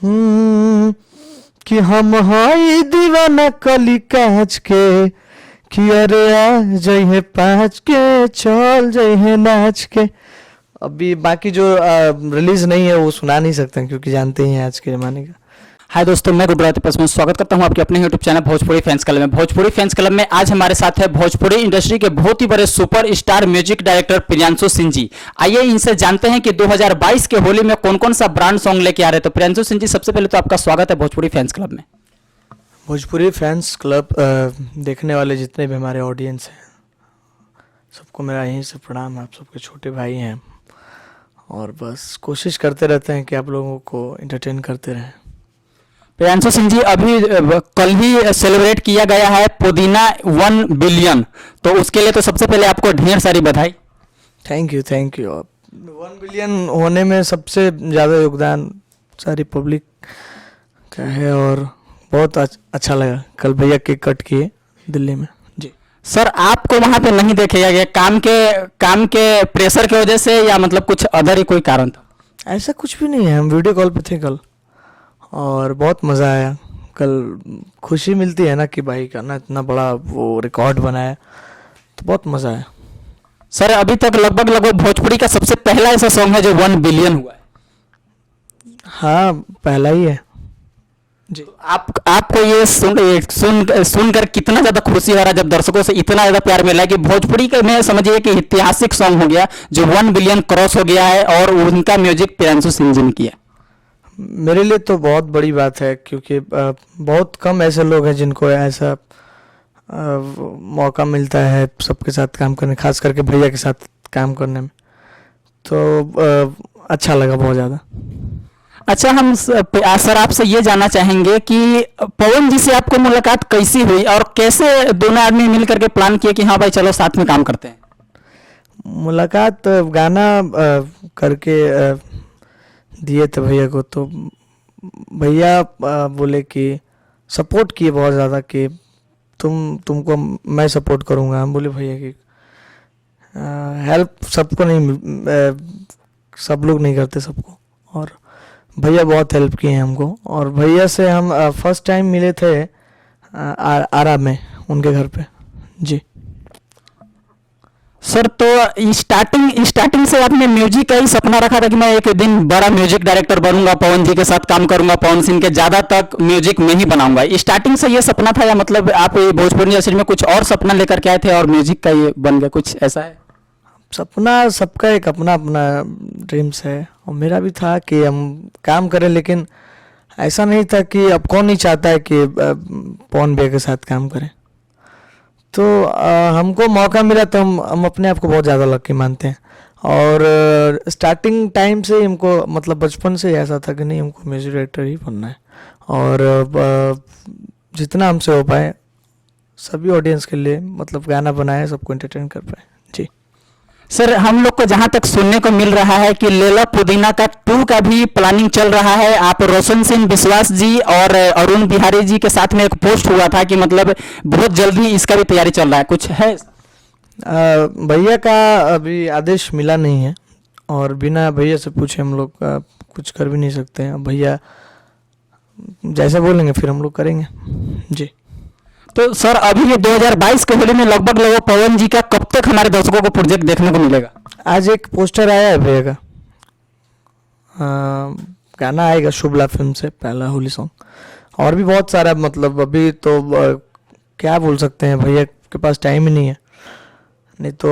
हम्म, कि हम हाई दीवाना कली काच के, कि अरे आ जइहे पाँच के, चल जइहे नाच के। अभी बाकी जो रिलीज नहीं है वो सुना नहीं सकते हैं, क्योंकि जानते ही हैं आज के जमाने का। हाय दोस्तों, मैं गुडराती में स्वागत करता हूं आपके अपने YouTube channel Bhojpuri fans club में। भोजपुरी फैंस क्लब में आज हमारे साथ है भोजपुरी इंडस्ट्री के बहुत ही बड़े super star music director Priyanshu Singh ji. आइए इनसे जानते हैं कि 2022 के होली में कौन कौन सा ब्रांड सॉन्ग लेके आ रहे हैं। तो प्रियांशु सिंह जी, सबसे पहले तो आपका स्वागत है भोजपुरी फैंस क्लब में। भोजपुरी फैंस क्लब देखने वाले जितने भी हमारे ऑडियंस हैं, सबको मेरा यहीं से प्रणाम। आप सबके छोटे भाई हैं और बस कोशिश करते रहते हैं कि आप लोगों को एंटरटेन करते रहें। प्रियांशु सिंह जी, अभी कल ही सेलिब्रेट किया गया है पुदीना 1 बिलियन, तो उसके लिए तो सबसे पहले आपको ढेर सारी बधाई। थैंक यू 1 बिलियन होने में सबसे ज़्यादा योगदान सारी पब्लिक का है और बहुत अच्छा लगा। कल भैया केक कट किए दिल्ली में जी। सर, आपको वहां पे नहीं देखेगा गया काम के प्रेशर की वजह से, या मतलब कुछ अदर ही कोई कारण था? ऐसा कुछ भी नहीं है, हम वीडियो कॉल पे थे कल और बहुत मज़ा आया। कल खुशी मिलती है ना कि भाई का ना इतना बड़ा वो रिकॉर्ड बनाया, तो बहुत मज़ा आया। सर, अभी तक लगभग भोजपुरी का सबसे पहला ऐसा सॉन्ग है जो 1 बिलियन हुआ है। हाँ, पहला ही है जी। तो आपको ये सुनकर कितना ज़्यादा खुशी हो रहा है जब दर्शकों से इतना ज़्यादा प्यार मिला है कि भोजपुरी का में समझिए कि ऐतिहासिक सॉन्ग हो गया जो 1 बिलियन क्रॉस हो गया है, और उनका म्यूजिक प्रियांशु सिंह जी ने किया। मेरे लिए तो बहुत बड़ी बात है, क्योंकि बहुत कम ऐसे लोग हैं जिनको ऐसा मौका मिलता है सबके साथ काम करने, खास करके भैया के साथ काम करने में। तो अच्छा लगा बहुत ज़्यादा। अच्छा, हम सर आपसे ये जानना चाहेंगे कि पवन जी से आपको मुलाकात कैसी हुई और कैसे दोनों आदमी मिल करके प्लान किए कि हाँ भाई चलो साथ में काम करते हैं? मुलाकात गाना करके दिए थे भैया को, तो भैया बोले कि सपोर्ट किए बहुत ज़्यादा कि तुमको मैं सपोर्ट करूँगा। हम बोले भैया कि हेल्प सबको नहीं, सब लोग नहीं करते सबको, और भैया बहुत हेल्प किए हैं हमको। और भैया से हम फर्स्ट टाइम मिले थे आरा में उनके घर पे जी। सर, तो स्टार्टिंग से आपने म्यूजिक का ही सपना रखा था कि मैं एक दिन बड़ा म्यूजिक डायरेक्टर बनूंगा, पवन जी के साथ काम करूंगा, पवन सिंह के ज़्यादा तक म्यूजिक में ही बनाऊंगा? स्टार्टिंग से ये सपना था, या मतलब आप भोजपुरी इंडस्ट्री में कुछ और सपना लेकर के आए थे और म्यूजिक का ये बन गया, कुछ ऐसा है? सपना सबका एक अपना अपना ड्रीम्स है, और मेरा भी था कि हम काम करें, लेकिन ऐसा नहीं था कि अब कौन नहीं चाहता है कि पवन भैया के साथ काम करें। तो हमको मौका मिला तो हम अपने आप को बहुत ज़्यादा लकी मानते हैं। और स्टार्टिंग टाइम से हमको मतलब बचपन से ऐसा था कि नहीं, हमको म्यूजिक डायरेक्टर ही बनना है, और जितना हमसे हो पाए सभी ऑडियंस के लिए मतलब गाना बनाए, सबको एंटरटेन कर पाए जी। सर, हम लोग को जहां तक सुनने को मिल रहा है कि लेला पुदीना का 2 का भी प्लानिंग चल रहा है। आप रोशन सिंह विश्वास जी और अरुण बिहारी जी के साथ में एक पोस्ट हुआ था कि मतलब बहुत जल्दी इसका भी तैयारी चल रहा है, कुछ है? भैया का अभी आदेश मिला नहीं है, और बिना भैया से पूछे हम लोग कुछ कर भी नहीं सकते हैं। भैया जैसे बोलेंगे फिर हम लोग करेंगे जी। तो सर, अभी ये 2022 के होली में लगभग पवन जी का कब तक हमारे दर्शकों को प्रोजेक्ट देखने को मिलेगा? आज एक पोस्टर आया है भैया का, गाना आएगा शुभला फिल्म से, पहला होली सॉन्ग, और भी बहुत सारा। मतलब अभी तो क्या बोल सकते हैं, भैया के पास टाइम ही नहीं है। नहीं तो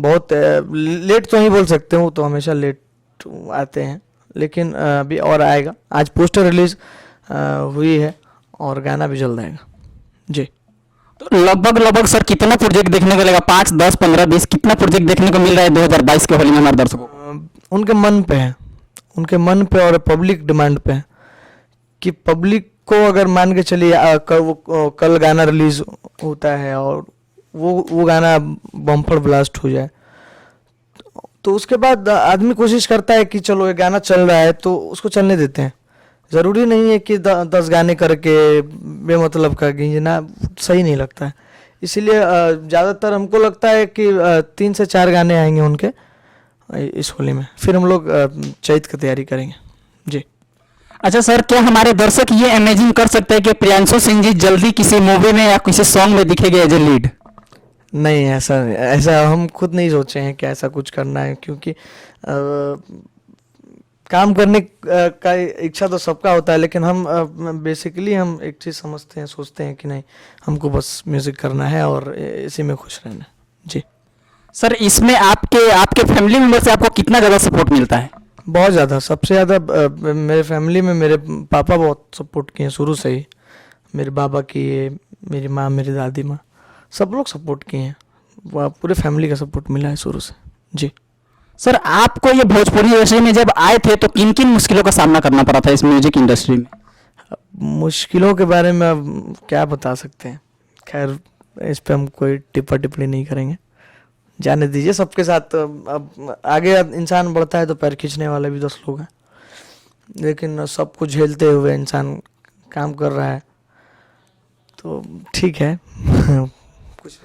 बहुत लेट तो नहीं बोल सकते, वो तो हमेशा लेट आते हैं, लेकिन अभी और आएगा। आज पोस्टर रिलीज हुई है और गाना भी जल्द आएगा जी। तो लगभग सर कितना प्रोजेक्ट देखने को मिलेगा? 5, 10, 15, 20 कितना प्रोजेक्ट देखने को मिल रहा है 2022 के होली में हमारे दर्शकों को? उनके मन पे है, उनके मन पे और पब्लिक डिमांड पे है कि पब्लिक को अगर मान के चलिए कल गाना रिलीज होता है और वो गाना बम्पर ब्लास्ट हो जाए, तो उसके बाद आदमी कोशिश करता है कि चलो ये गाना चल रहा है तो उसको चलने देते हैं। ज़रूरी नहीं है कि 10 गाने करके बेमतलब का गींजना सही नहीं लगता है। इसीलिए ज़्यादातर हमको लगता है कि 3 से 4 गाने आएंगे उनके इस होली में, फिर हम लोग चैत की तैयारी करेंगे जी। अच्छा सर, क्या हमारे दर्शक ये इमेजिन कर सकते हैं कि प्रियांशु सिंह जी जल्दी किसी मूवी में या किसी सॉन्ग में दिखेंगे एज ए लीड? नहीं, ऐसा ऐसा हम खुद नहीं सोचे हैं कि ऐसा कुछ करना है, क्योंकि काम करने का इच्छा तो सबका होता है, लेकिन हम बेसिकली हम एक चीज़ समझते हैं, सोचते हैं कि नहीं, हमको बस म्यूज़िक करना है और इसी में खुश रहना है। जी। सर, इसमें आपके आपके फैमिली मेंबर से आपको कितना ज़्यादा सपोर्ट मिलता है? बहुत ज़्यादा, सबसे ज़्यादा मेरे फैमिली में मेरे पापा बहुत सपोर्ट किए हैं शुरू से ही। मेरे बाबा किए, मेरी माँ, मेरी दादी माँ, सब लोग सपोर्ट किए हैं। पूरे फैमिली का सपोर्ट मिला है शुरू से। जी। सर, आपको ये भोजपुरी इंडस्ट्री में जब आए थे तो किन किन मुश्किलों का सामना करना पड़ा था इस म्यूजिक इंडस्ट्री में? मुश्किलों के बारे में अब क्या बता सकते हैं, खैर इस पे हम कोई टिप्पणी नहीं करेंगे, जाने दीजिए। सबके साथ अब आगे इंसान बढ़ता है तो पैर खींचने वाले भी 10 लोग हैं, लेकिन सब कुछ झेलते हुए इंसान काम कर रहा है, तो ठीक है। कुछ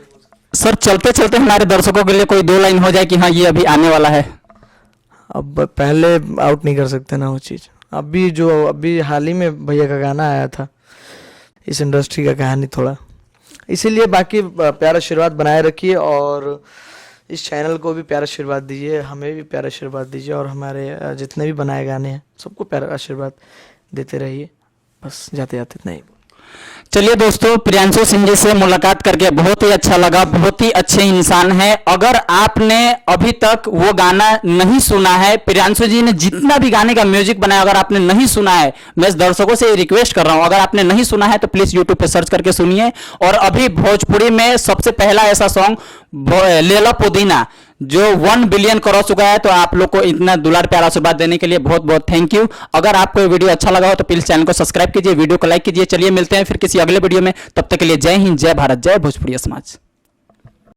सर, चलते चलते हमारे दर्शकों के लिए कोई 2 लाइन हो जाए कि हाँ ये अभी आने वाला है। अब पहले आउट नहीं कर सकते ना वो चीज़। अभी हाल ही में भैया का गाना आया था, इस इंडस्ट्री का कहानी थोड़ा, इसीलिए बाकी प्यारा आशीर्वाद बनाए रखिए और इस चैनल को भी प्यारा आशीर्वाद दीजिए, हमें भी प्यारा आशीर्वाद दीजिए और हमारे जितने भी बनाए गाने हैं सबको प्यारा आशीर्वाद देते रहिए। बस जाते जाते इतना ही। चलिए दोस्तों, प्रियांशु सिंह जी से मुलाकात करके बहुत ही अच्छा लगा, बहुत ही अच्छे इंसान हैं। अगर आपने अभी तक वो गाना नहीं सुना है, प्रियांशु जी ने जितना भी गाने का म्यूजिक बनाया, अगर आपने नहीं सुना है, मैं दर्शकों से रिक्वेस्ट कर रहा हूं, अगर आपने नहीं सुना है तो प्लीज यूट्यूब पे सर्च करके सुनिए। और अभी भोजपुरी में सबसे पहला ऐसा सॉन्ग लेला पुदीना जो 1 बिलियन क्रॉस चुका है, तो आप लोग को इतना दुलार प्यार आशीर्वाद देने के लिए बहुत बहुत थैंक यू। अगर आपको ये वीडियो अच्छा लगा हो तो प्लीज चैनल को सब्सक्राइब कीजिए, वीडियो को लाइक कीजिए। चलिए मिलते हैं फिर किसी अगले वीडियो में, तब तक के लिए जय हिंद, जय भारत, जय भोजपुरी समाज।